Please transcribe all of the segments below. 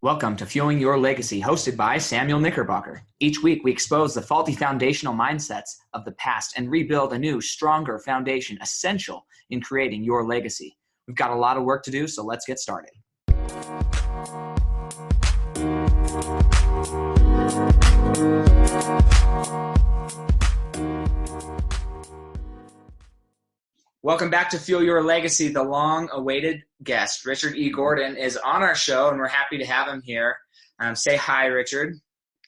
Welcome to Fueling Your Legacy, hosted by Samuel Knickerbocker. Each week, we expose the faulty foundational mindsets of the past and rebuild a new, stronger foundation essential in creating your legacy. We've got a lot of work to do, so let's get started. Welcome back to Fuel Your Legacy. The long-awaited guest, Richard E. Gordon, is on our show, and we're happy to have him here. Say hi, Richard.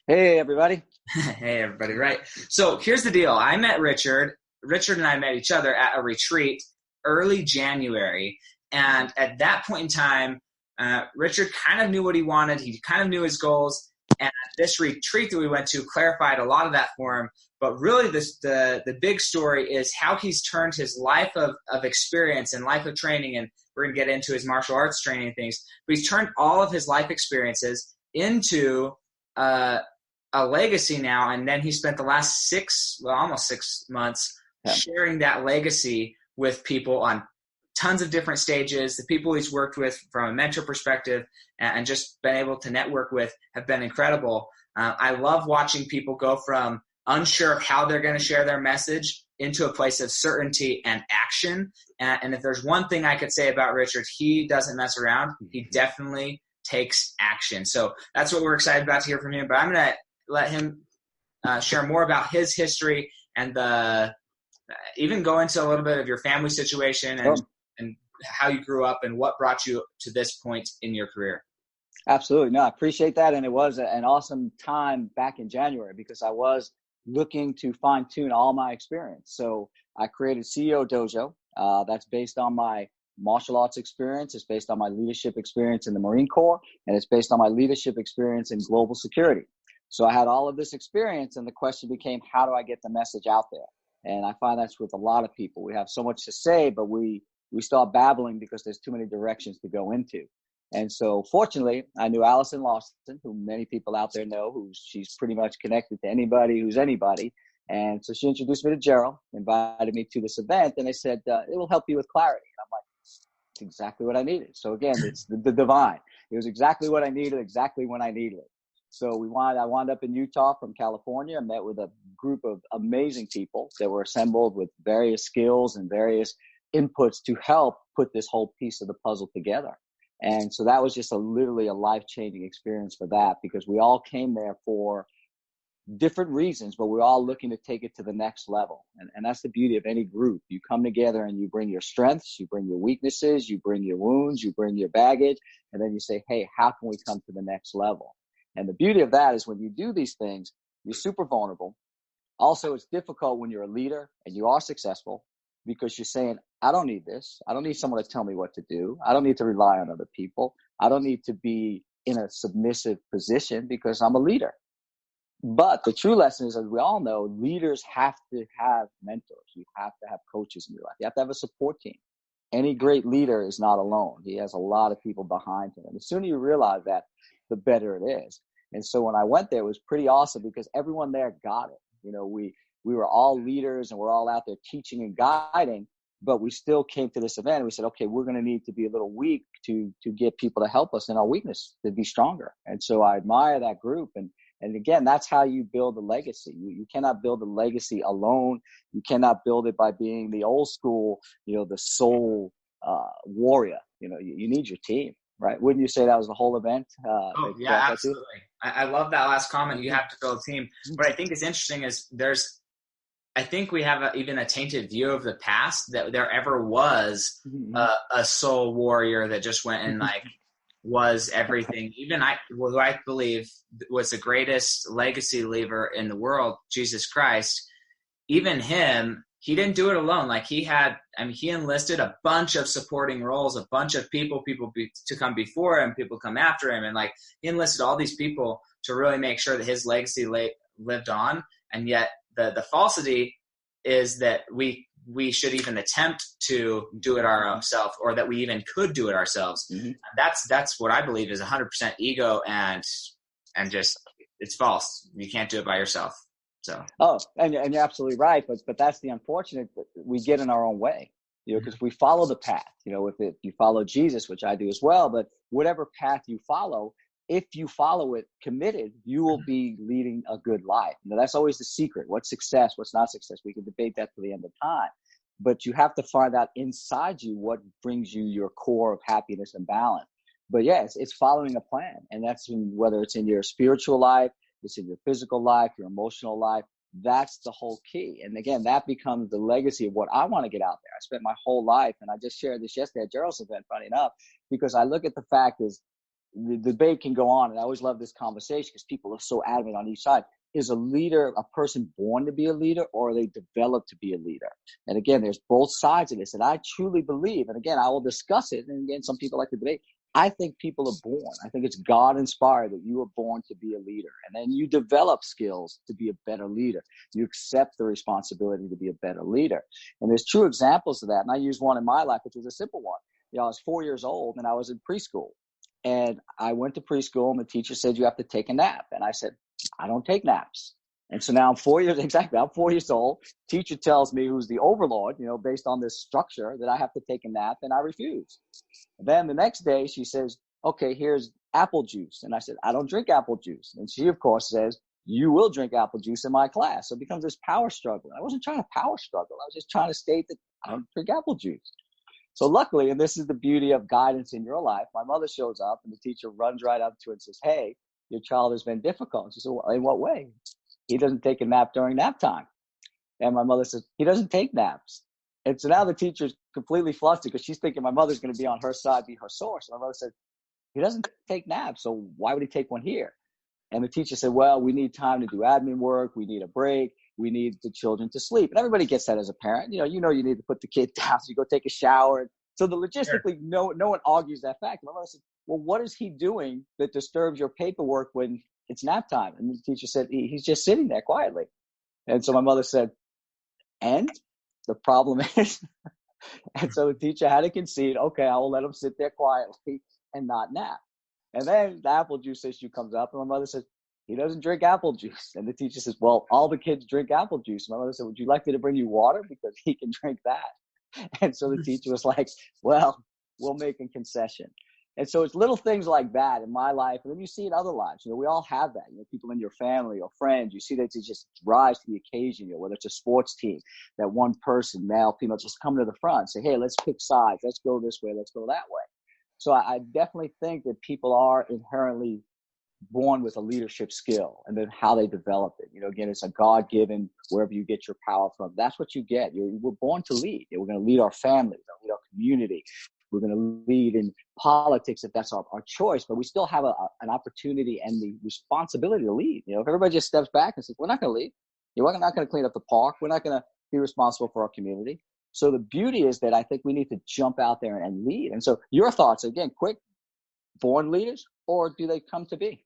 Hey, everybody. Hey, everybody. Right. So here's the deal. I met Richard. Richard and I met each other at a retreat early January. And at that point in time, Richard kind of knew what he wanted. He kind of knew his goals. And this retreat that we went to clarified a lot of that for him. But really, the big story is how he's turned his life of experience and life of training, and we're going to get into his martial arts training and things, but he's turned all of his life experiences into a legacy now. And then he spent the last almost 6 months sharing that legacy with people on tons of different stages. The people he's worked with from a mentor perspective and just been able to network with have been incredible. I love watching people go from unsure of how they're going to share their message into a place of certainty and action. And if there's one thing I could say about Richard, he doesn't mess around. He definitely takes action. So that's what we're excited about to hear from him. But I'm going to let him share more about his history and even go into a little bit of your family situation and how you grew up and what brought you to this point in your career. Absolutely. No, I appreciate that. And it was an awesome time back in January because I was looking to fine tune all my experience. So I created CEO Dojo. That's based on my martial arts experience. It's based on my leadership experience in the Marine Corps, and it's based on my leadership experience in global security. So I had all of this experience, and the question became, how do I get the message out there? And I find that's with a lot of people. We have so much to say, but we start babbling because there's too many directions to go into. And so fortunately, I knew Allison Lawson, who many people out there know, she's pretty much connected to anybody who's anybody. And so she introduced me to Gerald, invited me to this event, and they said, it will help you with clarity. And I'm like, it's exactly what I needed. So again, it's the divine. It was exactly what I needed, exactly when I needed it. So I wound up in Utah from California. I met with a group of amazing people that were assembled with various skills and various inputs to help put this whole piece of the puzzle together. And so that was just literally a life-changing experience for that, because we all came there for different reasons, but we're all looking to take it to the next level. And that's the beauty of any group. You come together and you bring your strengths, you bring your weaknesses, you bring your wounds, you bring your baggage, and then you say, hey, how can we come to the next level? And the beauty of that is when you do these things, you're super vulnerable. Also, it's difficult when you're a leader and you are successful, because you're saying, I don't need this. I don't need someone to tell me what to do. I don't need to rely on other people. I don't need to be in a submissive position because I'm a leader. But the true lesson is, as we all know, leaders have to have mentors. You have to have coaches in your life. You have to have a support team. Any great leader is not alone. He has a lot of people behind him. And the sooner you realize that, the better it is. And so when I went there, it was pretty awesome because everyone there got it. You know, we were all leaders and we're all out there teaching and guiding, but we still came to this event and we said, okay, we're going to need to be a little weak to get people to help us in our weakness, to be stronger. And so I admire that group. And again, that's how you build a legacy. You cannot build a legacy alone. You cannot build it by being the old school, the sole warrior. You need your team, right? Wouldn't you say that was the whole event? Yeah, absolutely. I love that last comment. You have to build a team. What I think is interesting is I think we have even a tainted view of the past that there ever was a soul warrior that just went and was everything. Even who I believe was the greatest legacy leaver in the world, Jesus Christ. Even him, he didn't do it alone. He enlisted a bunch of supporting roles, a bunch of people to come before him, people come after him. And he enlisted all these people to really make sure that his legacy lived on. And yet the falsity is that we should even attempt to do it ourselves, or that we even could do it ourselves. Mm-hmm. That's what I believe is 100% ego and just, it's false. You can't do it by yourself. So. Oh, and you're absolutely right. But that's the unfortunate, we get in our own way, because we follow the path, if you follow Jesus, which I do as well, but whatever path you follow, if you follow it committed, you will be leading a good life. That's always the secret. What's success? What's not success? We can debate that to the end of time. But you have to find out inside you what brings you your core of happiness and balance. But yes, it's following a plan. And that's whether it's in your spiritual life, it's in your physical life, your emotional life. That's the whole key. And again, that becomes the legacy of what I want to get out there. I spent my whole life, and I just shared this yesterday at Gerald's event, funny enough, because I look at the fact is the debate can go on. And I always love this conversation because people are so adamant on each side. Is a leader a person born to be a leader, or are they developed to be a leader? And again, there's both sides of this. And I truly believe, and again, I will discuss it. And again, some people like to debate. I think people are born. I think it's God inspired that you were born to be a leader. And then you develop skills to be a better leader. You accept the responsibility to be a better leader. And there's true examples of that. And I use one in my life, which was a simple one. I was 4 years old and I was in preschool. And I went to preschool and the teacher said, you have to take a nap. And I said, I don't take naps. And so now I'm 4 years old. Teacher tells me, who's the overlord, based on this structure, that I have to take a nap, and I refuse. And then the next day she says, okay, here's apple juice. And I said, I don't drink apple juice. And she, of course, says, you will drink apple juice in my class. So it becomes this power struggle. I wasn't trying to power struggle. I was just trying to state that I don't drink apple juice. So luckily, and this is the beauty of guidance in your life, my mother shows up and the teacher runs right up to her and says, hey, your child has been difficult. And she said, well, in what way? He doesn't take a nap during nap time. And my mother says, he doesn't take naps. And so now the teacher's completely flustered because she's thinking my mother's going to be on her side, be her source. And my mother said, he doesn't take naps, so why would he take one here? And the teacher said, well, we need time to do admin work. We need a break. We need the children to sleep. And everybody gets that as a parent. You need to put the kid down so you go take a shower. So logistically, no one argues that fact. My mother said, well, what is he doing that disturbs your paperwork when it's nap time? And the teacher said, he's just sitting there quietly. And so my mother said, and the problem is, and so the teacher had to concede, okay, I will let him sit there quietly and not nap. And then the apple juice issue comes up, and my mother says, he doesn't drink apple juice. And the teacher says, well, all the kids drink apple juice. My mother said, would you like me to bring you water? Because he can drink that. And so the teacher was like, well, we'll make a concession. And so it's little things like that in my life. And then you see in other lives, we all have that, people in your family or friends, you see that they just rise to the occasion, whether it's a sports team, that one person, male, female, just come to the front and say, hey, let's pick sides. Let's go this way. Let's go that way. So I definitely think that people are inherently born with a leadership skill, and then how they develop it. Again, it's a God-given, wherever you get your power from, that's what you get. We're born to lead. We're going to lead our family, we're going to lead our community. We're going to lead in politics if that's our choice, but we still have an opportunity and the responsibility to lead. If everybody just steps back and says, we're not going to lead. We're not going to clean up the park. We're not going to be responsible for our community. So the beauty is that I think we need to jump out there and lead. And so your thoughts, again, quick, born leaders, or do they come to be?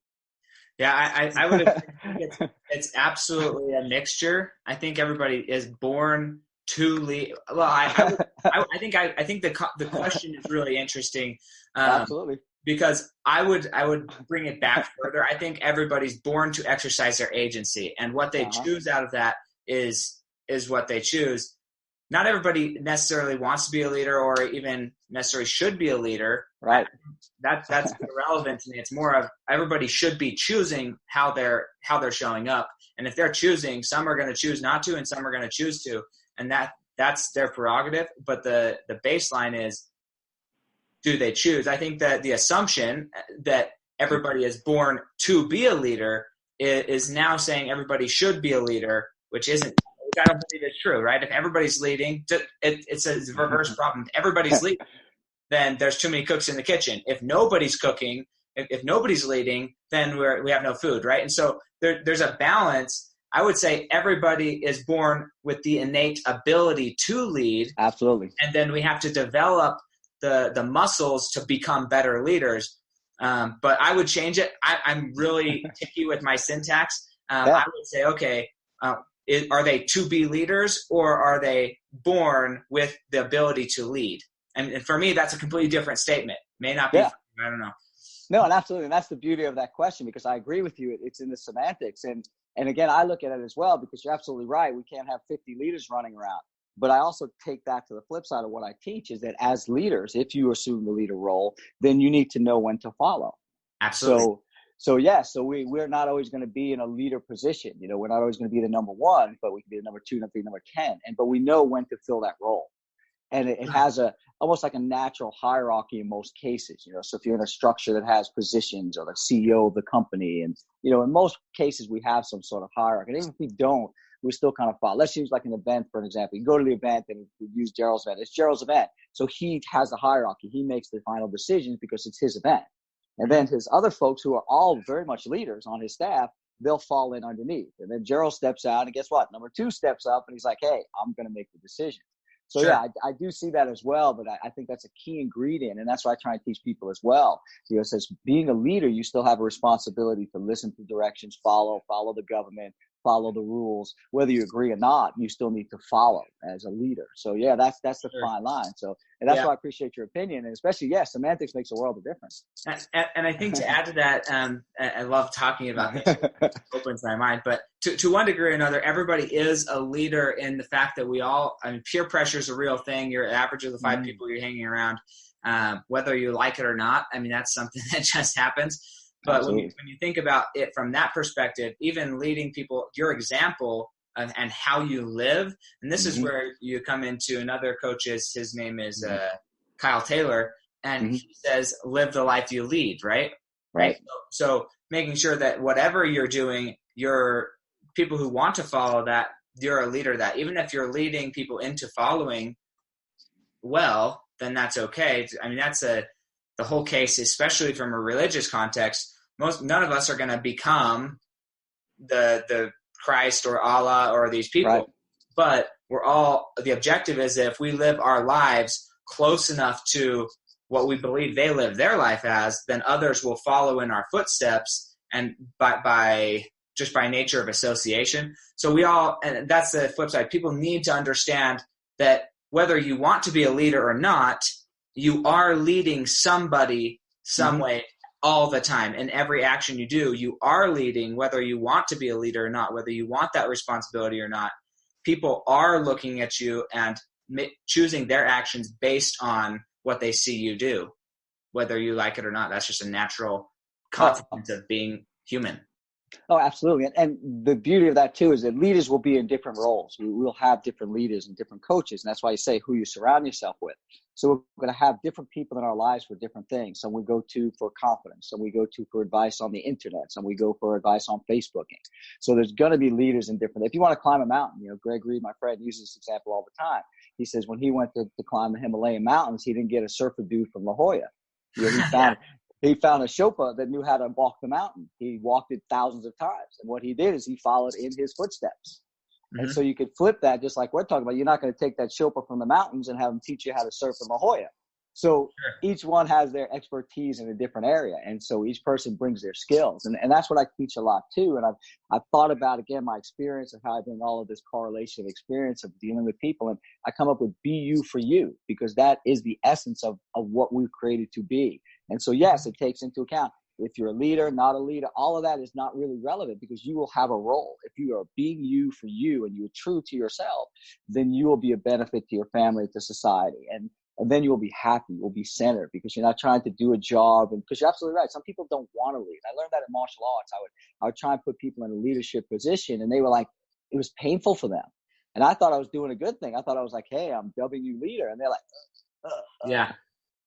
Yeah, I would agree. It's absolutely a mixture. I think everybody is born to lead. Well, I think the question is really interesting. Absolutely. Because I would bring it back further. I think everybody's born to exercise their agency, and what they choose out of that is what they choose. Not everybody necessarily wants to be a leader, or even necessarily should be a leader. Right. That's irrelevant to me. It's more of everybody should be choosing how they're showing up, and if they're choosing, some are going to choose not to, and some are going to choose to, and that's their prerogative. But the baseline is, do they choose? I think that the assumption that everybody is born to be a leader is now saying everybody should be a leader, which isn't. I don't believe it's true, right? If everybody's leading, it's a reverse problem. If everybody's leading, then there's too many cooks in the kitchen. If nobody's cooking, if nobody's leading, then we have no food, right? And so there's a balance. I would say everybody is born with the innate ability to lead. Absolutely. And then we have to develop the muscles to become better leaders. But I would change it. I'm really picky with my syntax. I would say, okay, are they to be leaders, or are they born with the ability to lead? And for me, that's a completely different statement. May not be. I don't know. No, and absolutely. And that's the beauty of that question, because I agree with you. It's in the semantics. And again, I look at it as well, because you're absolutely right. We can't have 50 leaders running around. But I also take that to the flip side of what I teach, is that as leaders, if you assume the leader role, then you need to know when to follow. Absolutely. So So yeah, so we're not always going to be in a leader position. You know, we're not always going to be the number one, but we can be the number two, number three, number 10. But we know when to fill that role. And it has almost like a natural hierarchy in most cases, you know. So if you're in a structure that has positions or the CEO of the company, and, you know, in most cases we have some sort of hierarchy. And even if we don't, we still kind of follow. Let's use like an event, for an example. You go to the event and we use Gerald's event. It's Gerald's event. So he has a hierarchy. He makes the final decisions because it's his event. And then his other folks, who are all very much leaders on his staff, they'll fall in underneath. And then Gerald steps out, and guess what? Number two steps up, and he's like, hey, I'm going to make the decision. So Sure. yeah, I do see that as well, but I think that's a key ingredient, and that's what I try and teach people as well. Because as being a leader, you still have a responsibility to listen to directions, follow the government, follow the rules. Whether you agree or not, you still need to follow as a leader. So yeah, that's the Sure. fine line. So, and that's why I appreciate your opinion, and especially, semantics makes a world of difference. And I think to add to that, I love talking about this. It opens my mind. But to one degree or another, everybody is a leader in the fact that we all, I mean, peer pressure is a real thing. You're average of the 5 people you're hanging around, whether you like it or not. I mean, that's something that just happens. But when you think about it from that perspective, even leading people, your example and how you live, and this is where you come into another coach's, his name is Kyle Taylor, and he says, live the life you lead, right? Right. So making sure that whatever you're doing, your people who want to follow that, you're a leader of that. Even if you're leading people into following well, then that's okay. I mean, that's the whole case, especially from a religious context. None of us are going to become the Christ or Allah or these people, right. But the objective is that if we live our lives close enough to what we believe they live their life as, then others will follow in our footsteps, and by nature of association. So and that's the flip side. People need to understand that whether you want to be a leader or not, you are leading somebody some way all the time. In every action you do, you are leading, whether you want to be a leader or not, whether you want that responsibility or not. People are looking at you and choosing their actions based on what they see you do, whether you like it or not. That's just a natural consequence of being human. Oh, absolutely. And the beauty of that too is that leaders will be in different roles. We'll have different leaders and different coaches. And that's why you say who you surround yourself with. So we're going to have different people in our lives for different things. Some we go to for confidence. Some we go to for advice on the internet. Some we go for advice on Facebooking. So there's going to be leaders in different. If you want to climb a mountain, Greg Reed, my friend, uses this example all the time. He says when he went to climb the Himalayan mountains, he didn't get a surfer dude from La Jolla. He found a Sherpa that knew how to walk the mountain. He walked it thousands of times. And what he did is he followed in his footsteps. And so you could flip that just like we're talking about. You're not going to take that Sherpa from the mountains and have him teach you how to surf in La Jolla. So each one has their expertise in a different area. And so each person brings their skills. And that's what I teach a lot too. And I've thought about, again, my experience of how I bring all of this correlation of experience of dealing with people. And I come up with be you for you, because that is the essence of what we've created to be. And so, yes, it takes into account if you're a leader, not a leader, all of that is not really relevant because you will have a role. If you are being you for you and you're true to yourself, then you will be a benefit to your family, to society. And then you'll be happy, you'll be centered because you're not trying to do a job. And because you're absolutely right. Some people don't want to lead. I learned that in martial arts. I would try and put people in a leadership position and they were like, it was painful for them. And I thought I was doing a good thing. I thought I was like, hey, I'm dubbing you leader. And they're like, yeah.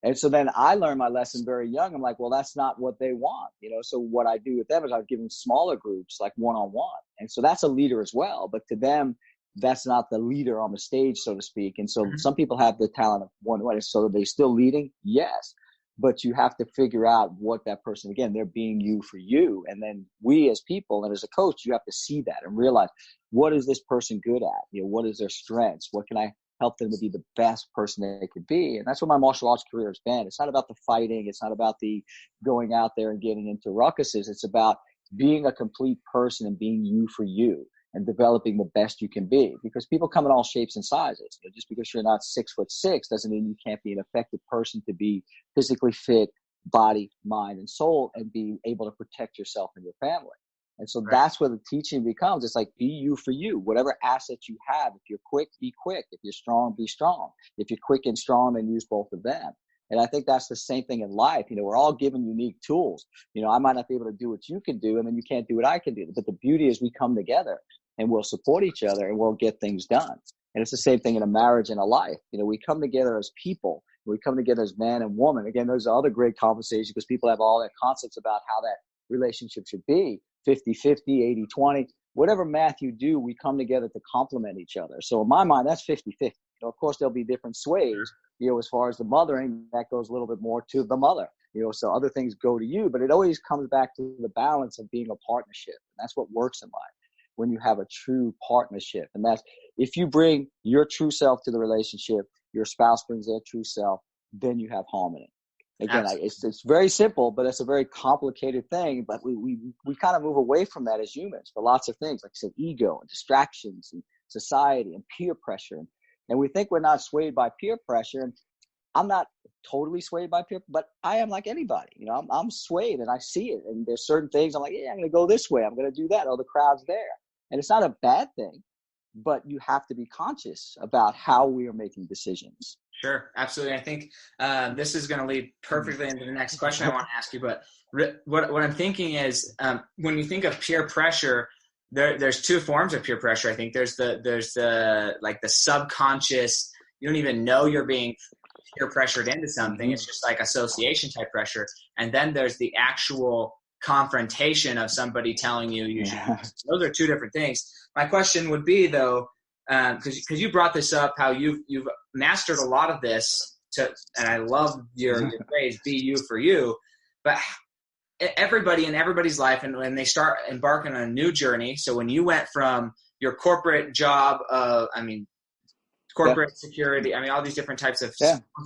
And so then I learned my lesson very young. I'm like, well, that's not what they want, So what I do with them is I would give them smaller groups, like one-on-one. And so that's a leader as well. But to them, that's not the leader on the stage, so to speak. And so some people have the talent of one-on-one. So are they still leading? Yes. But you have to figure out what that person, again, they're being you for you. And then we as people and as a coach, you have to see that and realize, what is this person good at? What is their strengths? What can I help them to be the best person they could be? And that's what my martial arts career has been. It's not about the fighting. It's not about the going out there and getting into ruckuses. It's about being a complete person and being you for you and developing the best you can be, because people come in all shapes and sizes. Just because you're not 6'6" doesn't mean you can't be an effective person to be physically fit, body, mind, and soul, and be able to protect yourself and your family. And so that's where the teaching becomes. It's like, be you for you, whatever assets you have. If you're quick, be quick. If you're strong, be strong. If you're quick and strong, then use both of them. And I think that's the same thing in life. We're all given unique tools. I might not be able to do what you can do, and then you can't do what I can do. But the beauty is we come together and we'll support each other and we'll get things done. And it's the same thing in a marriage and a life. We come together as people. We come together as man and woman. Again, those are other great conversations because people have all their concepts about how that relationship should be, 50-50, 80-20. Whatever math you do, we come together to complement each other. So in my mind, that's 50-50. Of course, there'll be different sways, as far as the mothering, that goes a little bit more to the mother, so other things go to you, but it always comes back to the balance of being a partnership. And that's what works in life when you have a true partnership. And that's, if you bring your true self to the relationship, your spouse brings their true self, then you have harmony. Again, it's very simple, but it's a very complicated thing. But we kind of move away from that as humans for lots of things, like I said, ego and distractions and society and peer pressure. And we think we're not swayed by peer pressure. And I'm not totally swayed by peer, but I am like anybody. I'm swayed and I see it. And there's certain things I'm like, yeah, I'm going to go this way. I'm going to do that. Oh, the crowd's there. And it's not a bad thing, but you have to be conscious about how we are making decisions. Sure, absolutely. I think this is going to lead perfectly into the next question I want to ask you. But what I'm thinking is, when you think of peer pressure, there's two forms of peer pressure. I think there's the like the subconscious. You don't even know you're being peer pressured into something. It's just like association type pressure. And then there's the actual confrontation of somebody telling you should. Those are two different things. My question would be, though, because you brought this up, how you've mastered a lot of this, and I love your phrase, be you for you. But everybody in everybody's life, and when they start embarking on a new journey, so when you went from your corporate job corporate security, all these different types of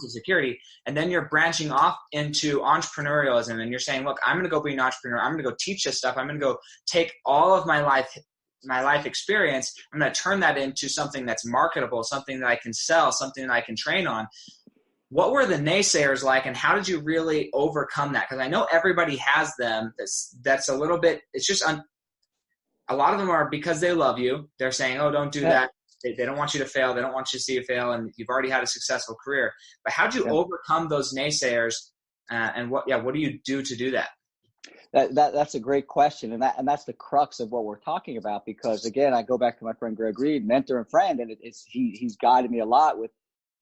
security, and then you're branching off into entrepreneurialism, and you're saying, look, I'm going to go be an entrepreneur. I'm going to go teach this stuff. I'm going to go take all of my life experience. I'm going to turn that into something that's marketable, something that I can sell, something that I can train on. What were the naysayers like, and how did you really overcome that? Because I know everybody has them. That's a little bit, it's just, a lot of them are because they love you. They're saying, oh, don't do that. They don't want you to fail. They don't want you to see you fail, and you've already had a successful career. But how do you overcome those naysayers, and what do you do to do that? That's a great question, and that's the crux of what we're talking about. Because again, I go back to my friend Greg Reed, mentor and friend, and he's guided me a lot with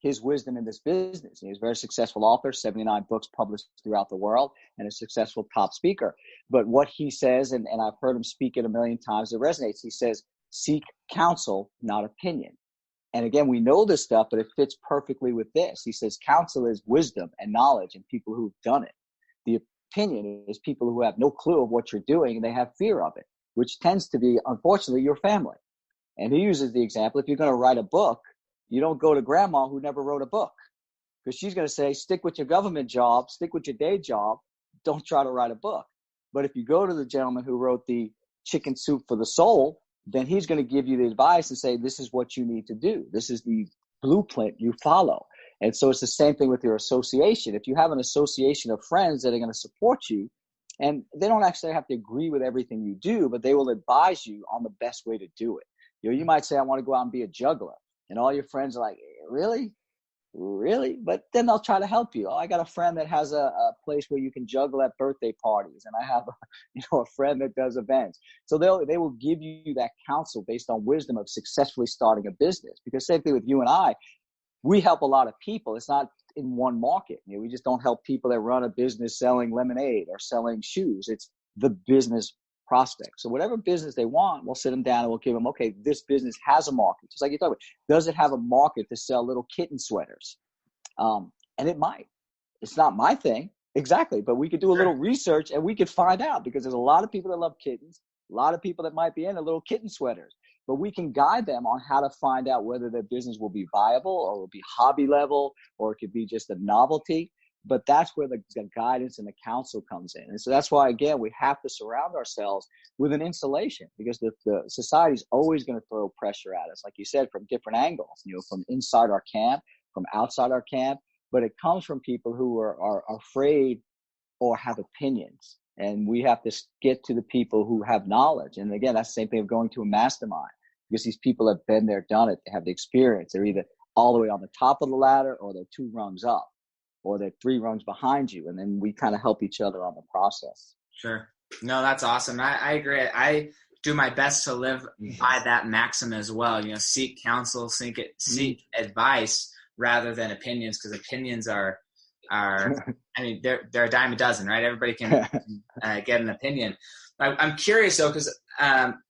his wisdom in this business. He's a very successful author, 79 books published throughout the world, and a successful top speaker. But what he says, and I've heard him speak it a million times, it resonates. He says, seek counsel, not opinion. And again, we know this stuff, but it fits perfectly with this. He says counsel is wisdom and knowledge and people who've done it. The opinion is people who have no clue of what you're doing and they have fear of it, which tends to be, unfortunately, your family. And he uses the example, if you're going to write a book, you don't go to grandma who never wrote a book, because she's going to say, stick with your government job, stick with your day job, don't try to write a book. But if you go to the gentleman who wrote the Chicken Soup for the Soul, then he's going to give you the advice and say, this is what you need to do. This is the blueprint you follow. And so it's the same thing with your association. If you have an association of friends that are going to support you, and they don't actually have to agree with everything you do, but they will advise you on the best way to do it. You might say, I want to go out and be a juggler. And all your friends are like, really? Really? But then they'll try to help you. Oh, I got a friend that has a place where you can juggle at birthday parties, and I have a friend that does events. So they will give you that counsel based on wisdom of successfully starting a business. Because same thing with you and I, we help a lot of people. It's not in one market. We just don't help people that run a business selling lemonade or selling shoes. It's the business prospect. So whatever business they want, we'll sit them down and we'll give them, okay, this business has a market. Just like you talked about, does it have a market to sell little kitten sweaters? And it might. It's not my thing. Exactly. But we could do a little research and we could find out, because there's a lot of people that love kittens, a lot of people that might be into little kitten sweaters. But we can guide them on how to find out whether their business will be viable or will be hobby level, or it could be just a novelty. But that's where the guidance and the counsel comes in. And so that's why, again, we have to surround ourselves with an insulation, because the society is always going to throw pressure at us, like you said, from different angles, from inside our camp, from outside our camp. But it comes from people who are afraid or have opinions. And we have to get to the people who have knowledge. And again, that's the same thing of going to a mastermind, because these people have been there, done it. They have the experience. They're either all the way on the top of the ladder or they're 2 rungs up. or they're 3 rungs behind you. And then we kind of help each other on the process. Sure. No, that's awesome. I agree. I do my best to live by that maxim as well. Seek counsel, seek advice rather than opinions, because opinions are I mean, they're a dime a dozen, right? Everybody can get an opinion. I'm curious though, because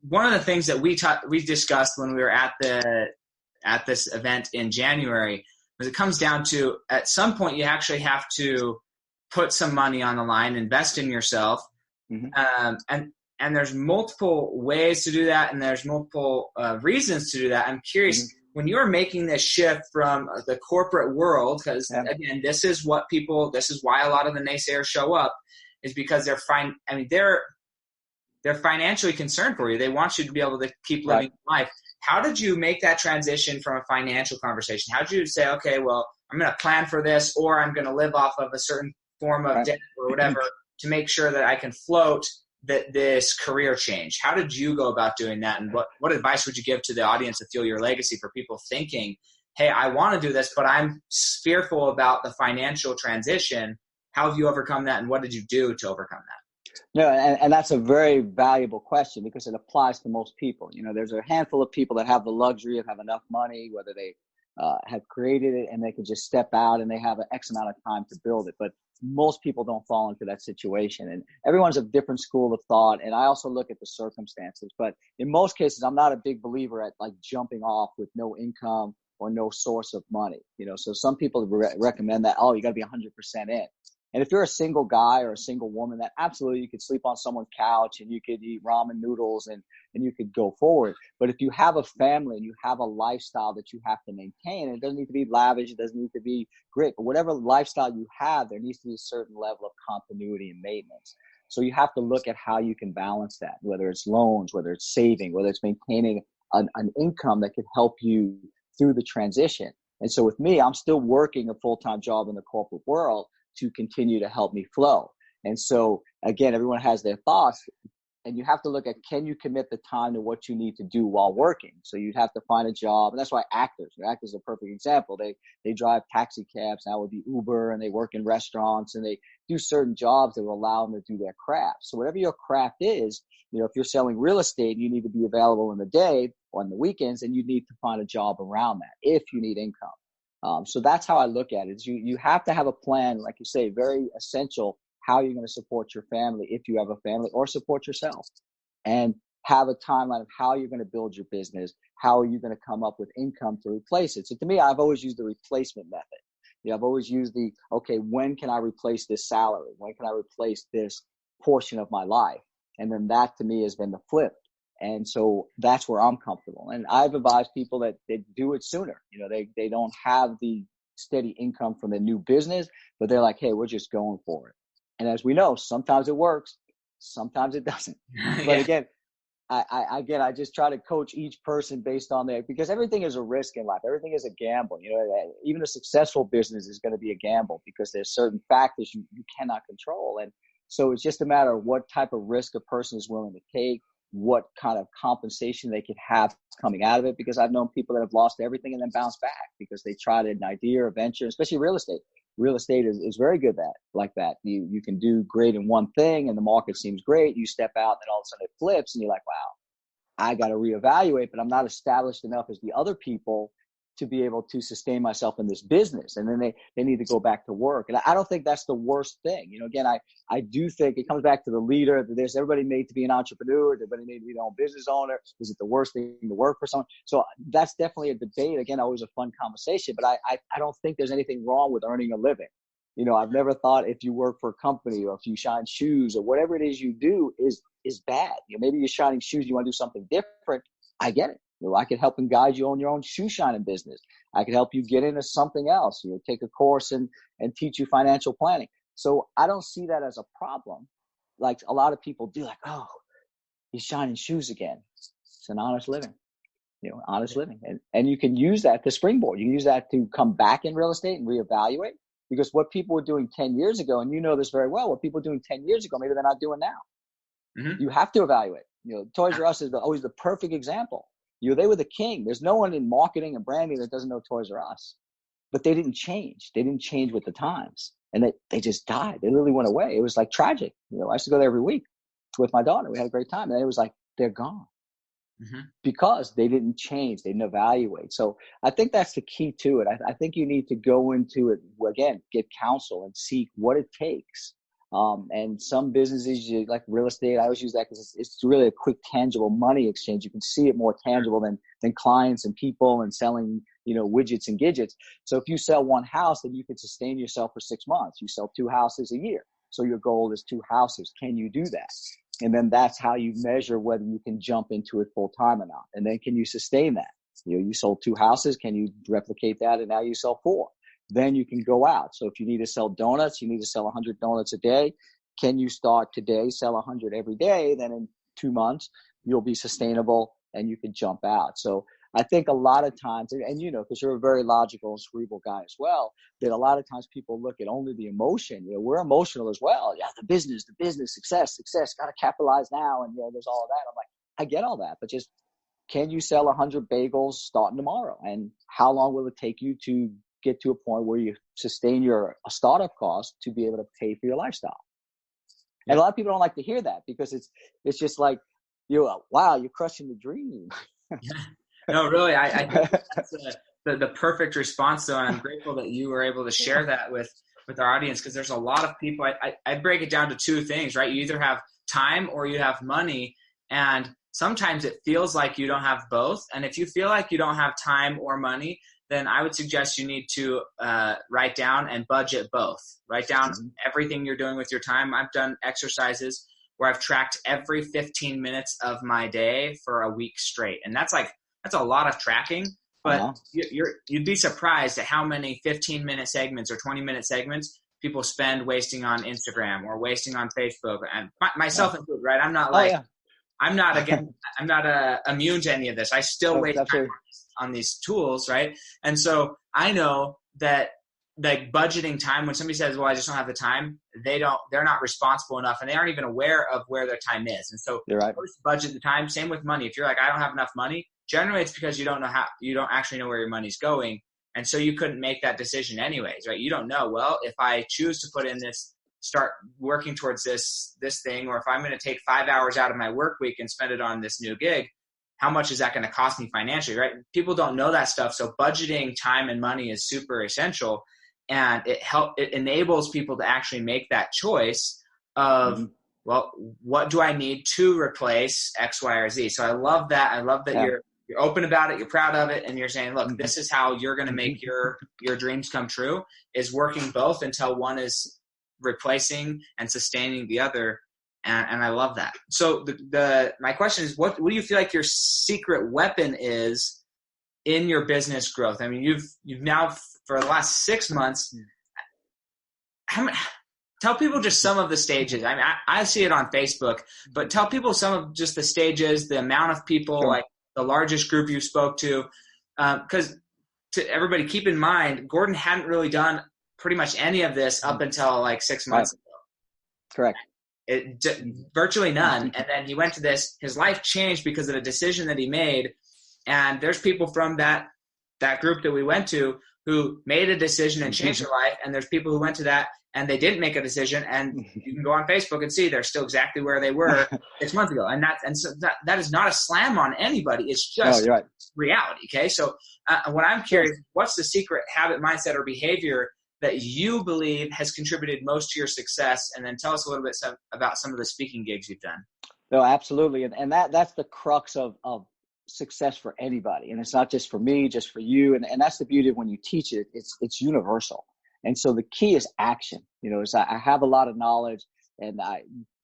one of the things that we discussed when we were at this event in January was it comes down to, at some point you actually have to put some money on the line, invest in yourself. And there's multiple ways to do that, and there's multiple reasons to do that. I'm curious, when you're making this shift from the corporate world, because again, this is why a lot of the naysayers show up, is because they're financially concerned for you. They want you to be able to keep living life. How did you make that transition from a financial conversation? How did you say, okay, well, I'm going to plan for this, or I'm going to live off of a certain form of debt or whatever to make sure that I can float this career change? How did you go about doing that? And what advice would you give to the audience to Fuel Your Legacy for people thinking, hey, I want to do this, but I'm fearful about the financial transition? How have you overcome that, and what did you do to overcome that? No, and that's a very valuable question, because it applies to most people. There's a handful of people that have the luxury of having enough money, whether they have created it and they can just step out and they have an X amount of time to build it. But most people don't fall into that situation, and everyone's a different school of thought. And I also look at the circumstances, but in most cases, I'm not a big believer at like jumping off with no income or no source of money. So some people recommend that, you got to be 100% in. And if you're a single guy or a single woman, that absolutely you could sleep on someone's couch and you could eat ramen noodles and you could go forward. But if you have a family and you have a lifestyle that you have to maintain, and it doesn't need to be lavish, it doesn't need to be great, but whatever lifestyle you have, there needs to be a certain level of continuity and maintenance. So you have to look at how you can balance that, whether it's loans, whether it's saving, whether it's maintaining an income that could help you through the transition. And so with me, I'm still working a full-time job in the corporate world to continue to help me flow. And so again, everyone has their thoughts, and you have to look at, can you commit the time to what you need to do while working? So you'd have to find a job. And that's why actors are a perfect example. They drive taxi cabs, now would be Uber, and they work in restaurants, and they do certain jobs that will allow them to do their craft. So whatever your craft is, if you're selling real estate, you need to be available in the day or on the weekends, and you need to find a job around that if you need income. So that's how I look at it. You have to have a plan, like you say, very essential, how you're going to support your family if you have a family, or support yourself, and have a timeline of how you're going to build your business. How are you going to come up with income to replace it? So to me, I've always used the replacement method. I've always used when can I replace this salary? When can I replace this portion of my life? And then that to me has been the flip. And so that's where I'm comfortable. And I've advised people that they do it sooner. They don't have the steady income from the new business, but they're like, hey, we're just going for it. And as we know, sometimes it works, sometimes it doesn't. But again, I just try to coach each person based on because everything is a risk in life. Everything is a gamble. Even a successful business is going to be a gamble, because there's certain factors you cannot control. And so it's just a matter of what type of risk a person is willing to take, what kind of compensation they could have coming out of it. Because I've known people that have lost everything and then bounced back because they tried an idea or venture, especially real estate. Real estate is very good like that. You can do great in one thing and the market seems great. You step out and all of a sudden it flips and you're like, wow, I got to reevaluate, but I'm not established enough as the other people to be able to sustain myself in this business. And then they need to go back to work. And I don't think that's the worst thing. Again, I do think it comes back to the leader. There's everybody made to be an entrepreneur. Everybody made to be their own business owner. Is it the worst thing to work for someone? So that's definitely a debate. Again, always a fun conversation, but I don't think there's anything wrong with earning a living. I've never thought if you work for a company or if you shine shoes or whatever it is you do is bad. Maybe you're shining shoes, you want to do something different. I get it. I could help and guide you on your own shoe shining business. I could help you get into something else. Take a course and teach you financial planning. So I don't see that as a problem, like a lot of people do. Like, oh, he's shining shoes again. It's an honest living, honest living, and you can use that to springboard. You can use that to come back in real estate and reevaluate. Because what people were doing 10 years ago, and you know this very well, what people were doing 10 years ago, maybe they're not doing now. Mm-hmm. You have to evaluate. Toys R Us is always the perfect example. They were the king. There's no one in marketing and branding that doesn't know Toys R Us. but they didn't change. They didn't change with the times. And they just died. They literally went away. It was like tragic. I used to go there every week with my daughter. We had a great time. And it was like, they're gone. Mm-hmm. Because they didn't change, they didn't evaluate. So I think that's the key to it. I think you need to go into it, again, get counsel and seek what it takes. And some businesses, like real estate, I always use that because it's really a quick, tangible money exchange. You can see it more tangible than clients and people and selling, widgets and gadgets. So if you sell one house, then you can sustain yourself for 6 months. You sell 2 houses a year. So your goal is 2 houses. Can you do that? And then that's how you measure whether you can jump into it full time or not. And then can you sustain that? You sold 2 houses. Can you replicate that? And now you sell 4. Then you can go out. So if you need to sell donuts, you need to sell 100 donuts a day. Can you start today, sell 100 every day? Then in 2 months, you'll be sustainable and you can jump out. So I think a lot of times, and because you're a very logical and cerebral guy as well, that a lot of times people look at only the emotion. We're emotional as well. Yeah, the business, success, got to capitalize now. And, there's all of that. I'm like, I get all that, but just can you sell 100 bagels starting tomorrow? And how long will it take you to get to a point where you sustain your startup cost to be able to pay for your lifestyle? And a lot of people don't like to hear that because it's just like, wow, you're crushing the dream. No, really, I think that's the perfect response, though, and I'm grateful that you were able to share that with our audience, because there's a lot of people. I break it down to 2 things, right? You either have time or you have money, and sometimes it feels like you don't have both. And if you feel like you don't have time or money, then I would suggest you need to write down and budget both. Write down everything you're doing with your time. I've done exercises where I've tracked every 15 minutes of my day for a week straight, and that's a lot of tracking, but you'd be surprised at how many 15-minute segments or 20-minute segments people spend wasting on Instagram or wasting on Facebook, and myself included, right? I'm not I'm not immune to any of this. I still waste time on these tools, right? And so I know that like budgeting time, when somebody says, well, I just don't have the time, they're not responsible enough, and they aren't even aware of where their time is. And so first budget the time. Same with money. If you're like, I don't have enough money, generally it's because you don't actually know where your money's going. And so you couldn't make that decision anyways, right? You don't know, well, if I choose to put in this, start working towards this thing, or if I'm going to take 5 hours out of my work week and spend it on this new gig, how much is that going to cost me financially, right? People don't know that stuff. So budgeting time and money is super essential. And it enables people to actually make that choice of, well, what do I need to replace X, Y, or Z? So I love that. I love that you're open about it. You're proud of it. And you're saying, look, this is how you're going to make your dreams come true, is working both until one is replacing and sustaining the other. And I love that. So my question is, what do you feel like your secret weapon is in your business growth? I mean, you've now, for the last 6 months, tell people just some of the stages. I mean, I see it on Facebook, but tell people some of just the stages, the amount of people, like the largest group you spoke to. Because to everybody, keep in mind, Gordon hadn't really done pretty much any of this up until like 6 months ago. Correct. Virtually none. And then he went to this. His life changed because of a decision that he made. And there's people from that group that we went to who made a decision and changed their life. And there's people who went to that and they didn't make a decision. And you can go on Facebook and see they're still exactly where they were 6 months ago. And so that is not a slam on anybody. It's just reality. Okay. So what I'm curious, what's the secret habit, mindset, or behavior that you believe has contributed most to your success? And then tell us a little bit about some of the speaking gigs you've done. No, absolutely. And that's the crux of success for anybody. And it's not just for me, just for you. And that's the beauty of when you teach it, it's universal. And so the key is action. Is I have a lot of knowledge, and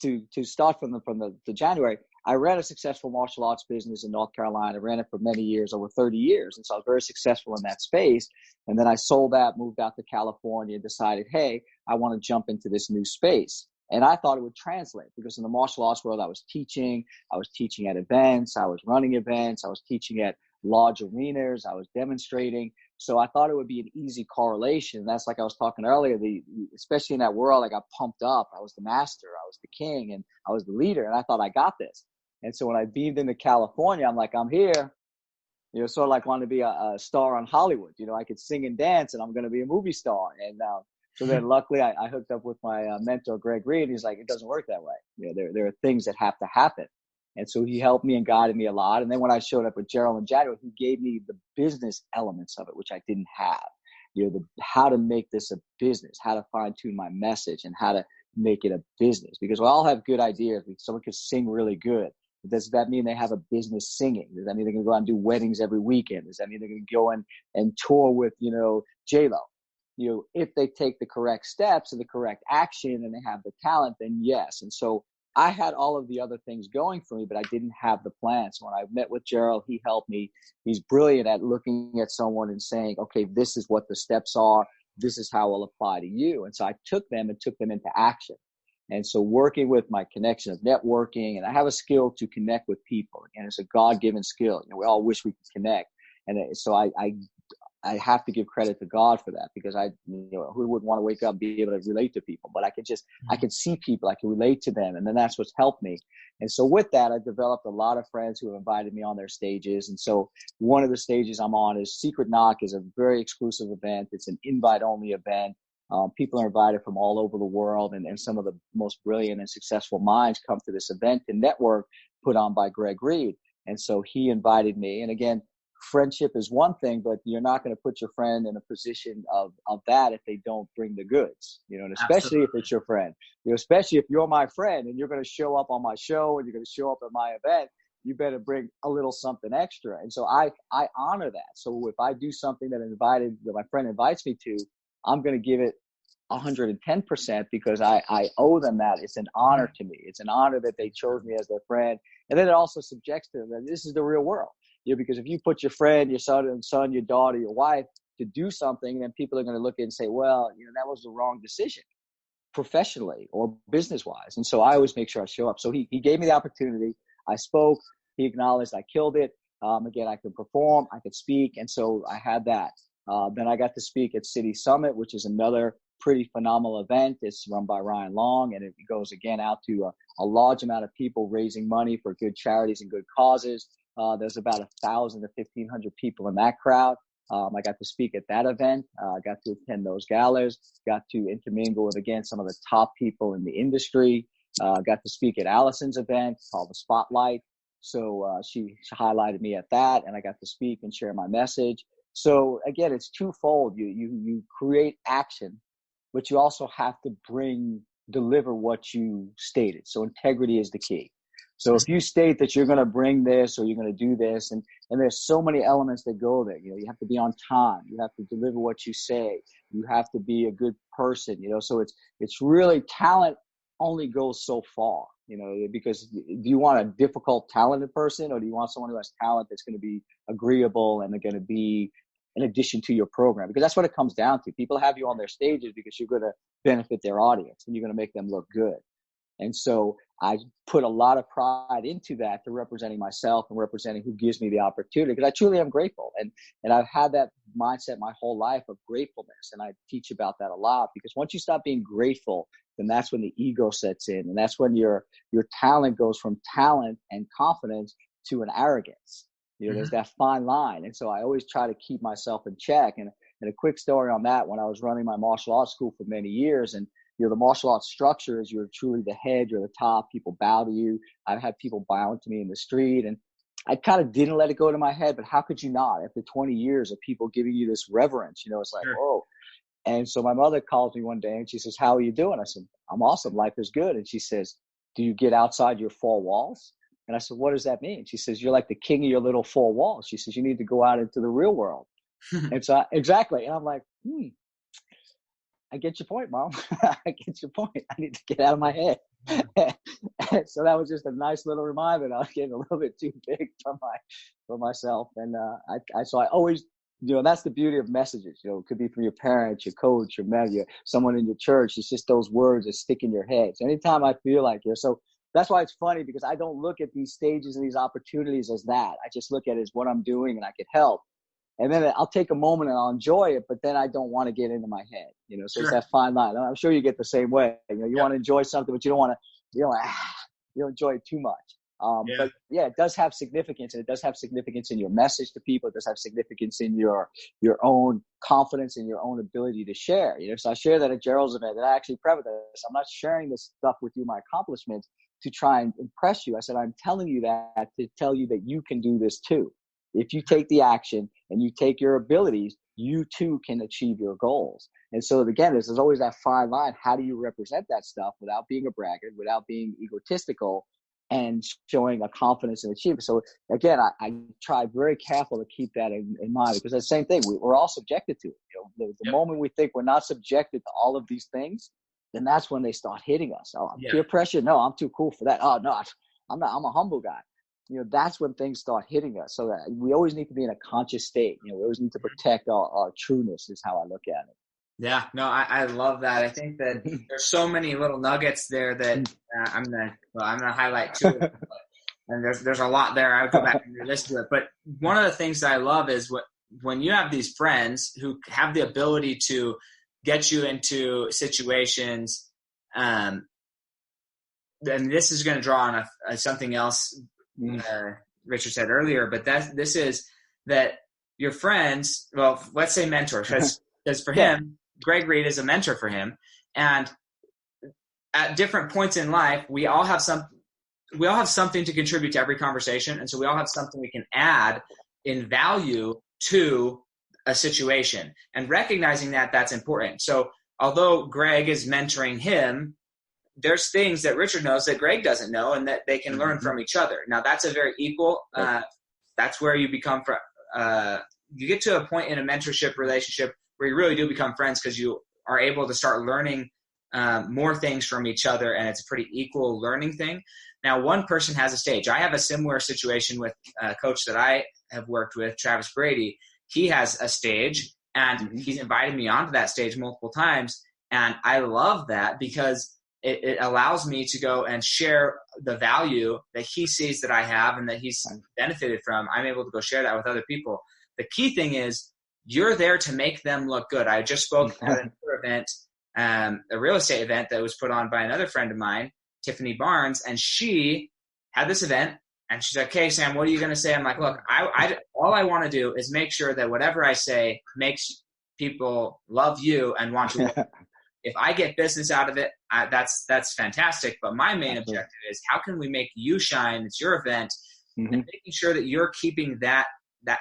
to start from the January, I ran a successful martial arts business in North Carolina. I ran it for many years, over 30 years. And so I was very successful in that space. And then I sold that, moved out to California, and decided, hey, I want to jump into this new space. And I thought it would translate, because in the martial arts world, I was teaching at events, I was running events, I was teaching at large arenas, I was demonstrating. So I thought it would be an easy correlation. That's like I was talking earlier, especially in that world, I got pumped up. I was the master, I was the king, and I was the leader. And I thought, I got this. And so when I beamed into California, I'm like, I'm here. sort of like wanting to be a star on Hollywood. I could sing and dance, and I'm going to be a movie star. And so then luckily I hooked up with my mentor, Greg Reed. He's like, it doesn't work that way. There are things that have to happen. And so he helped me and guided me a lot. And then when I showed up with Gerald in January, he gave me the business elements of it, which I didn't have. How to make this a business, how to fine tune my message, and how to make it a business. Because we all have good ideas. Someone could sing really good. Does that mean they have a business singing? Does that mean they're going to go out and do weddings every weekend? Does that mean they're going to go and tour with, J-Lo? If they take the correct steps and the correct action and they have the talent, then yes. And so I had all of the other things going for me, but I didn't have the plan. So when I met with Gerald, he helped me. He's brilliant at looking at someone and saying, okay, this is what the steps are. This is how it'll apply to you. And so I took them into action. And so working with my connection of networking, and I have a skill to connect with people. And it's a God-given skill. We all wish we could connect. And so I have to give credit to God for that, because who wouldn't want to wake up and be able to relate to people? But I can see people, I can relate to them. And then that's what's helped me. And so with that, I developed a lot of friends who have invited me on their stages. And so one of the stages I'm on is Secret Knock, is a very exclusive event. It's an invite-only event. People are invited from all over the world, and some of the most brilliant and successful minds come to this event and network put on by Greg Reed. And so he invited me. And again, friendship is one thing, but you're not going to put your friend in a position of that if they don't bring the goods, and especially Absolutely. if it's your friend, especially if you're my friend and you're going to show up on my show and you're going to show up at my event, you better bring a little something extra. And so I honor that. So if I do something that my friend invites me to, I'm going to give it 110% because I owe them that. It's an honor to me. It's an honor that they chose me as their friend. And then it also subjects to them that this is the real world. Because if you put your friend, your son, your daughter, your wife to do something, then people are going to look at it and say, well, that was the wrong decision professionally or business-wise. And so I always make sure I show up. So he gave me the opportunity. I spoke. He acknowledged I killed it. Again, I could perform. I could speak. And so I had that. Then I got to speak at City Summit, which is another pretty phenomenal event. It's run by Ryan Long, and it goes again out to a large amount of people raising money for good charities and good causes. There's about 1,000 to 1,500 people in that crowd. I got to speak at that event. I got to attend those galas, got to intermingle with, again, some of the top people in the industry. Got to speak at Allison's event called The Spotlight. So she highlighted me at that, and I got to speak and share my message. So again, it's twofold. You create action, but you also have to deliver what you stated. So integrity is the key. So if you state that you're going to bring this or you're going to do this, and there's so many elements that go there, you have to be on time. You have to deliver what you say. You have to be a good person, so it's really, talent only goes so far, because do you want a difficult, talented person, or do you want someone who has talent that's going to be agreeable and they're going to be in addition to your program? Because that's what it comes down to. People have you on their stages because you're going to benefit their audience and you're going to make them look good. And so I put a lot of pride into that, to representing myself and representing who gives me the opportunity, because I truly am grateful. And I've had that mindset my whole life of gratefulness. And I teach about that a lot, because once you stop being grateful, then that's when the ego sets in. And that's when your talent goes from talent and confidence to an arrogance. There's that fine line. And so I always try to keep myself in check. And a quick story on that: when I was running my martial arts school for many years, and the martial arts structure is you're truly the head, you're the top, people bow to you. I've had people bowing to me in the street, and I kind of didn't let it go to my head, but how could you not? After 20 years of people giving you this reverence, it's like, Sure. whoa. And so my mother calls me one day and she says, how are you doing? I said, I'm awesome. Life is good. And she says, do you get outside your four walls? And I said, what does that mean? She says, you're like the king of your little four walls. She says, you need to go out into the real world. And so exactly. And I'm like, I get your point, Mom. I get your point. I need to get out of my head. So that was just a nice little reminder that I was getting a little bit too big for myself. And so I always, that's the beauty of messages. It could be from your parents, your coach, your mentor, someone in your church. It's just those words that stick in your head. So anytime I feel like so that's why it's funny, because I don't look at these stages and these opportunities as that. I just look at it as what I'm doing and I could help. And then I'll take a moment and I'll enjoy it, but then I don't want to get into my head, so It's that fine line. I'm sure you get the same way. You want to enjoy something, but you don't enjoy it too much. But yeah, it does have significance, and it does have significance in your message to people. It does have significance in your own confidence and your own ability to share. So I share that at Gerald's event, and I actually preface this. I'm not sharing this stuff with you, my accomplishments, to try and impress you. I said, I'm telling you that to tell you that you can do this too. If you take the action and you take your abilities, you too can achieve your goals. And so again, there's always that fine line. How do you represent that stuff without being a braggart, without being egotistical, and showing a confidence in achievement? So again, I try very careful to keep that in mind, because that's the same thing. We're all subjected to it. The moment we think we're not subjected to all of these things, then that's when they start hitting us. Oh, peer pressure. No, I'm too cool for that. Oh no, I'm not. I'm a humble guy. That's when things start hitting us. So that we always need to be in a conscious state. We always need to protect our trueness, is how I look at it. Yeah, no, I love that. I think that there's so many little nuggets there that I'm gonna highlight too. And there's a lot there. I would go back and listen to it. But one of the things that I love is when you have these friends who have the ability to get you into situations, and this is going to draw on something else Richard said earlier, but this is that your friends, well, let's say mentors, because for him, Greg Reed is a mentor for him. And at different points in life, we all have something to contribute to every conversation. And so we all have something we can add in value to a situation, and recognizing that that's important. So although Greg is mentoring him, there's things that Richard knows that Greg doesn't know, and that they can learn from each other. Now that's a very equal, that's where you become, you get to a point in a mentorship relationship where you really do become friends, because you are able to start learning more things from each other, and it's a pretty equal learning thing. Now, one person has a stage. I have a similar situation with a coach that I have worked with, Travis Brady. He has a stage, and he's invited me onto that stage multiple times, and I love that because it allows me to go and share the value that he sees that I have and that he's benefited from. I'm able to go share that with other people. The key thing is you're there to make them look good. I just spoke at another event, a real estate event that was put on by another friend of mine, Tiffany Barnes, and she had this event, and she's like, "Okay, Sam, what are you going to say?" I'm like, "Look, all I want to do is make sure that whatever I say makes people love you and want to work. If I get business out of it, that's fantastic. But my main objective is how can we make you shine? It's your event, and making sure that you're keeping that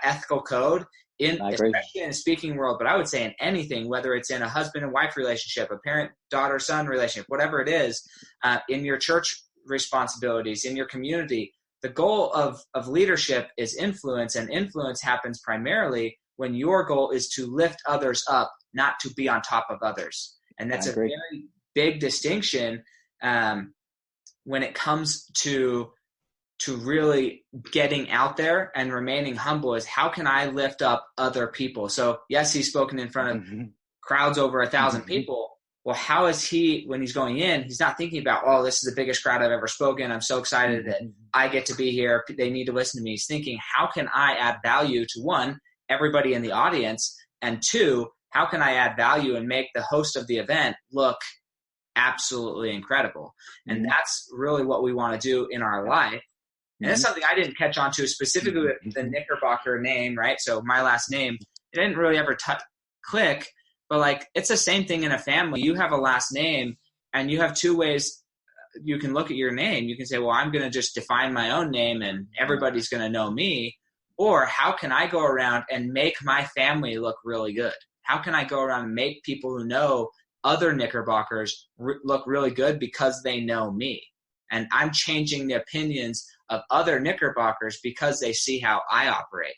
ethical code especially in the speaking world, but I would say in anything, whether it's in a husband and wife relationship, a parent, daughter, son relationship, whatever it is, in your church responsibilities, in your community. The goal of leadership is influence, and influence happens primarily when your goal is to lift others up, not to be on top of others. And that's a very big distinction when it comes to really getting out there and remaining humble, is how can I lift up other people? So yes, he's spoken in front of crowds over 1,000 people. Well, how is he, when he's going in, he's not thinking about, oh, this is the biggest crowd I've ever spoken. I'm so excited that I get to be here. They need to listen to me. He's thinking, how can I add value to, one, everybody in the audience, and two, how can I add value and make the host of the event look absolutely incredible? And that's really what we want to do in our life. And that's something I didn't catch on to specifically with the Knickerbocker name, right? So my last name, it didn't really ever click, but like it's the same thing in a family. You have a last name, and you have two ways you can look at your name. You can say, well, I'm going to just define my own name and everybody's going to know me. Or how can I go around and make my family look really good? How can I go around and make people who know other Knickerbockers look really good because they know me? And I'm changing the opinions of other Knickerbockers because they see how I operate.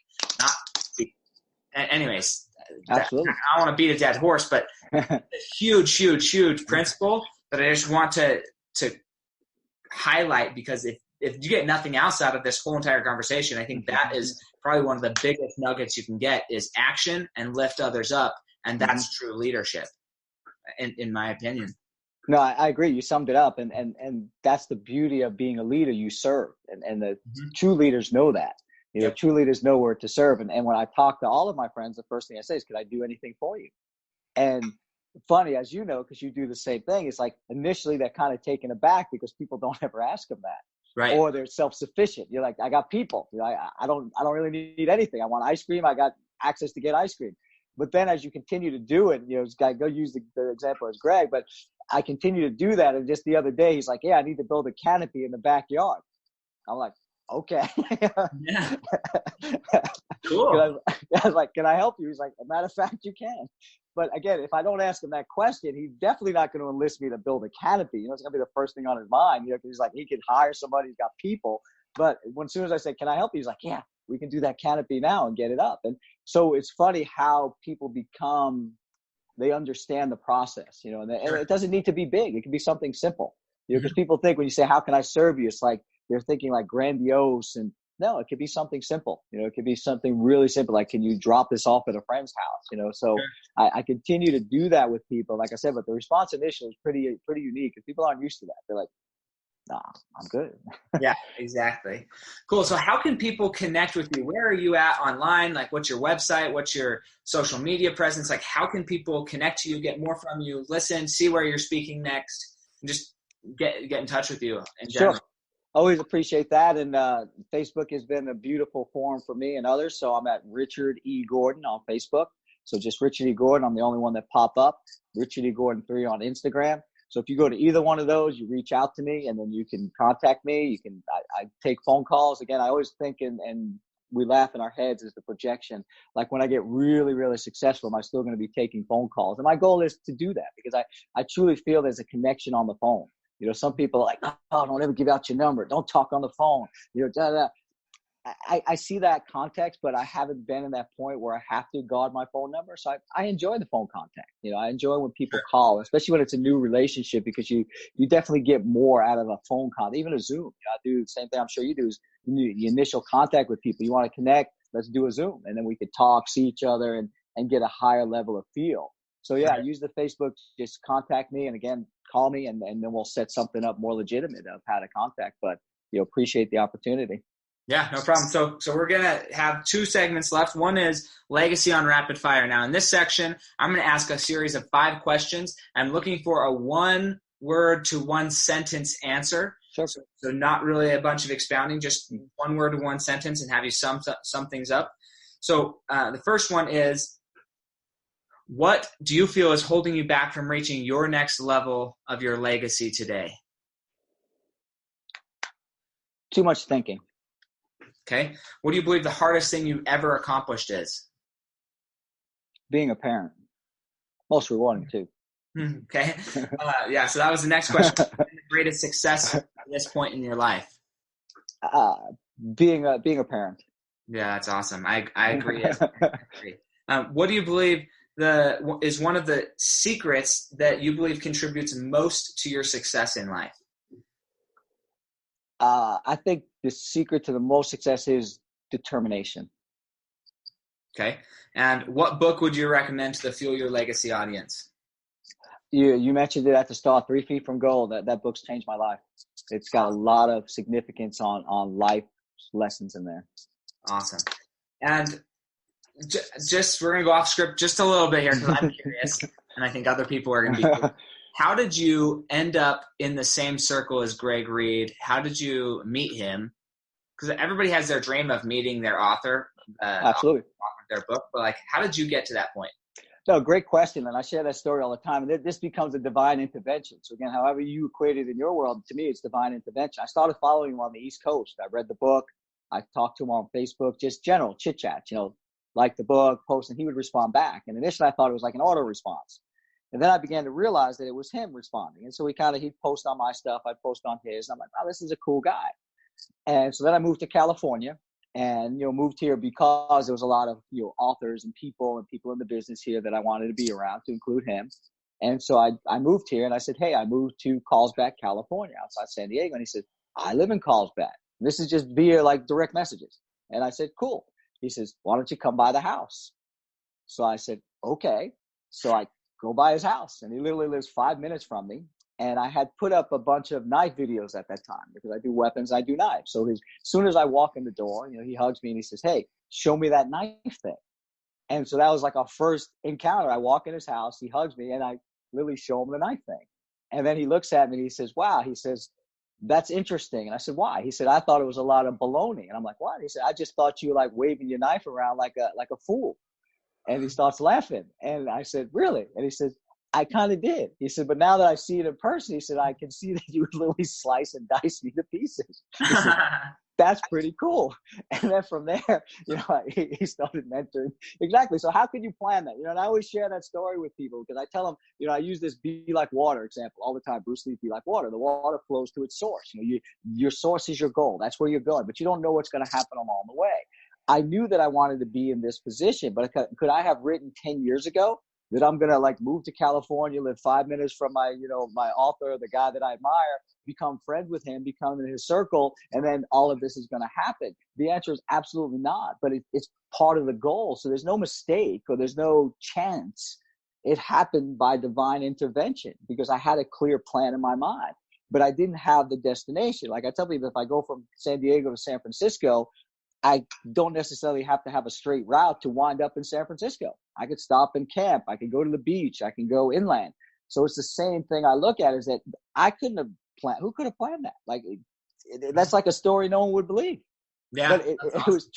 Anyways, absolutely. I don't want to beat a dead horse, but a huge principle that I just want to highlight, because if you get nothing else out of this whole entire conversation, I think that is probably one of the biggest nuggets you can get, is action and lift others up. And that's true leadership, in my opinion. No, I agree. You summed it up, and that's the beauty of being a leader. You serve, and the true leaders know that. True leaders know where to serve. And when I talk to all of my friends, the first thing I say is, "Could I do anything for you?" And funny, as you know, because you do the same thing, it's like initially they're kind of taken aback because people don't ever ask them that. Right. or they're self-sufficient. You're like, I got people. I don't really need anything. I want ice cream. I got access to get ice cream. But then as you continue to do it, go use the example as Greg, but I continue to do that. And just the other day, he's like, yeah, I need to build a canopy in the backyard. I'm like, okay. Yeah. I Cool. was like, can I help you? He's like, as a matter of fact, you can. But again, if I don't ask him that question, he's definitely not going to enlist me to build a canopy. It's going to be the first thing on his mind. He's like, he could hire somebody, he's got people. But as soon as I said, can I help you? He's like, yeah, we can do that canopy now and get it up. And so it's funny how people they understand the process, and it doesn't need to be big. It can be something simple, because people think when you say, how can I serve you? It's like, they're thinking like grandiose, and no, it could be something simple. It could be something really simple. Like, can you drop this off at a friend's house? So I continue to do that with people, like I said, but the response initially is pretty unique, because people aren't used to that. They're like, nah, I'm good. Yeah, exactly. Cool. So how can people connect with you? Where are you at online? Like, what's your website? What's your social media presence? Like, how can people connect to you, get more from you, listen, see where you're speaking next, and just get in touch with you in general? Sure. Always appreciate that. And Facebook has been a beautiful forum for me and others. So I'm at Richard E. Gordon on Facebook. So just Richard E. Gordon. I'm the only one that pop up. Richard E. Gordon 3 on Instagram. So if you go to either one of those, you reach out to me, and then you can contact me. I take phone calls. Again, I always think, and we laugh in our heads, is the projection. Like, when I get really, really successful, am I still going to be taking phone calls? And my goal is to do that, because I truly feel there's a connection on the phone. Some people are like, oh, don't ever give out your number. Don't talk on the phone. Da, da. I see that context, but I haven't been in that point where I have to guard my phone number. So I enjoy the phone contact. I enjoy when people call, especially when it's a new relationship, because you definitely get more out of a phone call, even a Zoom. I do the same thing I'm sure you do, is the initial contact with people. You want to connect, let's do a Zoom. And then we could talk, see each other, and get a higher level of feel. So yeah, I use the Facebook, just contact me, and again, call me, and then we'll set something up more legitimate of how to contact. But appreciate the opportunity. Yeah, no problem. So we're going to have 2 segments left. One is Legacy on Rapid Fire. Now, in this section, I'm going to ask a series of 5 questions. I'm looking for a 1-word to 1-sentence answer. Sure. So not really a bunch of expounding, just 1 word to 1 sentence, and have you sum things up. So the first one is, what do you feel is holding you back from reaching your next level of your legacy today? Too much thinking. Okay. What do you believe the hardest thing you've ever accomplished is? Being a parent. Most rewarding, too. Okay. Yeah, so that was the next question. What's been the greatest success at this point in your life? Being a parent. Yeah, that's awesome. I agree. What do you believe is one of the secrets that you believe contributes most to your success in life? I think the secret to the most success is determination. Okay. And what book would you recommend to the Fuel Your Legacy audience? You mentioned it at the start, 3 Feet from Gold. That book's changed my life. It's got a lot of significance on life lessons in there. Awesome. And just we're going to go off script just a little bit here, because I'm curious, and I think other people are going to be curious. How did you end up in the same circle as Greg Reed? How did you meet him? Because everybody has their dream of meeting their author. Absolutely. Their book. But like, how did you get to that point? No, great question. And I share that story all the time. And this becomes a divine intervention. So again, however you equate it in your world, to me, it's divine intervention. I started following him on the East Coast. I read the book. I talked to him on Facebook, just general chit chat, like the book, post, and he would respond back. And initially I thought it was like an auto response. And then I began to realize that it was him responding. And so he'd post on my stuff. I'd post on his. And I'm like, wow, this is a cool guy. And so then I moved to California and, moved here because there was a lot of, authors and people in the business here that I wanted to be around, to include him. And so I moved here, and I said, hey, I moved to Carlsbad, California, outside San Diego. And he said, I live in Carlsbad. And this is just via direct messages. And I said, cool. He says, why don't you come by the house? So I said, okay. So I go by his house, and he literally lives 5 minutes from me. And I had put up a bunch of knife videos at that time, because I do weapons, I do knives. So as soon as I walk in the door, he hugs me and he says, hey, show me that knife thing. And so that was like our first encounter. I walk in his house, he hugs me, and I literally show him the knife thing. And then he looks at me and he says, wow, he says, that's interesting. And I said, why? He said, I thought it was a lot of baloney. And I'm like, what? He said, I just thought you were like waving your knife around like a fool. And he starts laughing. And I said, really? And he says, I kind of did. He said, but now that I see it in person, he said, I can see that you would literally slice and dice me to pieces. He said, that's pretty cool. And then from there, he started mentoring. Exactly. So how can you plan that? And I always share that story with people because I tell them, I use this be like water example all the time. Bruce Lee's be like water. The water flows to its source. Your source is your goal. That's where you're going, but you don't know what's going to happen along the way. I knew that I wanted to be in this position, but could I have written 10 years ago that I'm going to like move to California, live 5 minutes from my author, the guy that I admire, become friends with him, become in his circle, and then all of this is going to happen? The answer is absolutely not, but it's part of the goal. So there's no mistake or there's no chance. It happened by divine intervention because I had a clear plan in my mind, but I didn't have the destination. Like I tell people, if I go from San Diego to San Francisco, I don't necessarily have to have a straight route to wind up in San Francisco. I could stop and camp. I could go to the beach. I can go inland. So it's the same thing I look at is that I couldn't have planned. Who could have planned that? Like that's like a story no one would believe. Yeah, but it was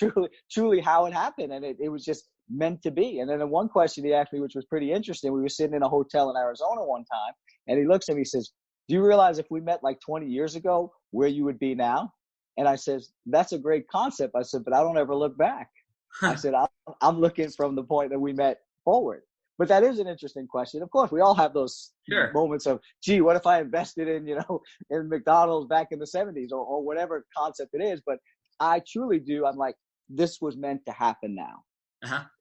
truly how it happened. And it was just meant to be. And then the one question he asked me, which was pretty interesting, we were sitting in a hotel in Arizona one time and he looks at me, he says, do you realize if we met like 20 years ago, where you would be now? And I said, that's a great concept. I said, but I don't ever look back. I said, I'm looking from the point that we met forward. But that is an interesting question. Of course, we all have those moments of, gee, what if I invested in McDonald's back in the 70s or whatever concept it is. But I truly do. I'm like, this was meant to happen now.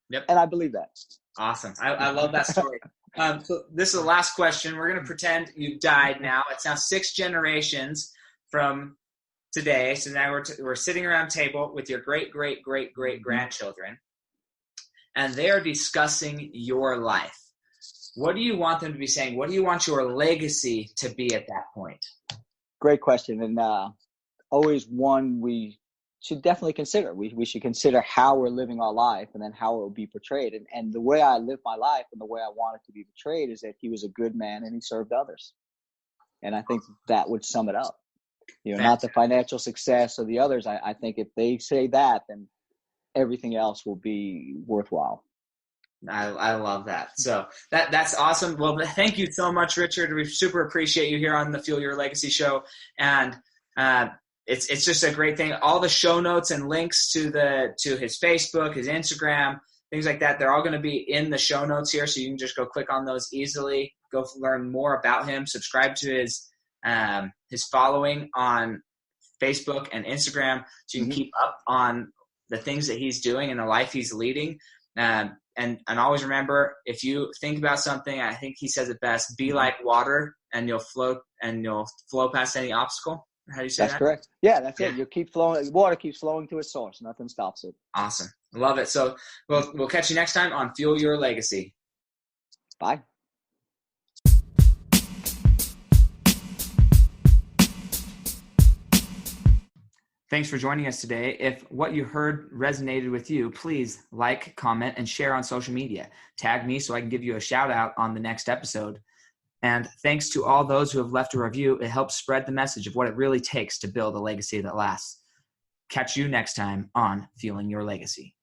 Yep. And I believe that. Awesome. I love that story. So this is the last question. We're going to pretend you've died now. It's now 6 generations from today. So now we're sitting around a table with your great grandchildren, and they are discussing your life. What do you want them to be saying? What do you want your legacy to be at that point? Great question. And always one we should definitely consider. We should consider how we're living our life and then how it will be portrayed. And the way I live my life and the way I want it to be portrayed is that he was a good man and he served others. And I think that would sum it up. Not the financial success or the others. I think if they say that, then everything else will be worthwhile. I love that. So that's awesome. Well, thank you so much, Richard. We super appreciate you here on the Fuel Your Legacy show. And it's just a great thing. All the show notes and links to his Facebook, his Instagram, things like that, they're all going to be in the show notes here. So you can just go click on those easily, go learn more about him, subscribe to his following on Facebook and Instagram so you can keep up on the things that he's doing and the life he's leading. And always remember, if you think about something, I think he says it best, be like water and you'll float and you'll flow past any obstacle. How do you say that? That's correct. Yeah, that's it. You keep flowing. Water keeps flowing to its source. Nothing stops it. Awesome. Love it. So we'll catch you next time on Fuel Your Legacy. Bye. Thanks for joining us today. If what you heard resonated with you, please like, comment, and share on social media. Tag me so I can give you a shout out on the next episode. And thanks to all those who have left a review. It helps spread the message of what it really takes to build a legacy that lasts. Catch you next time on Fueling Your Legacy.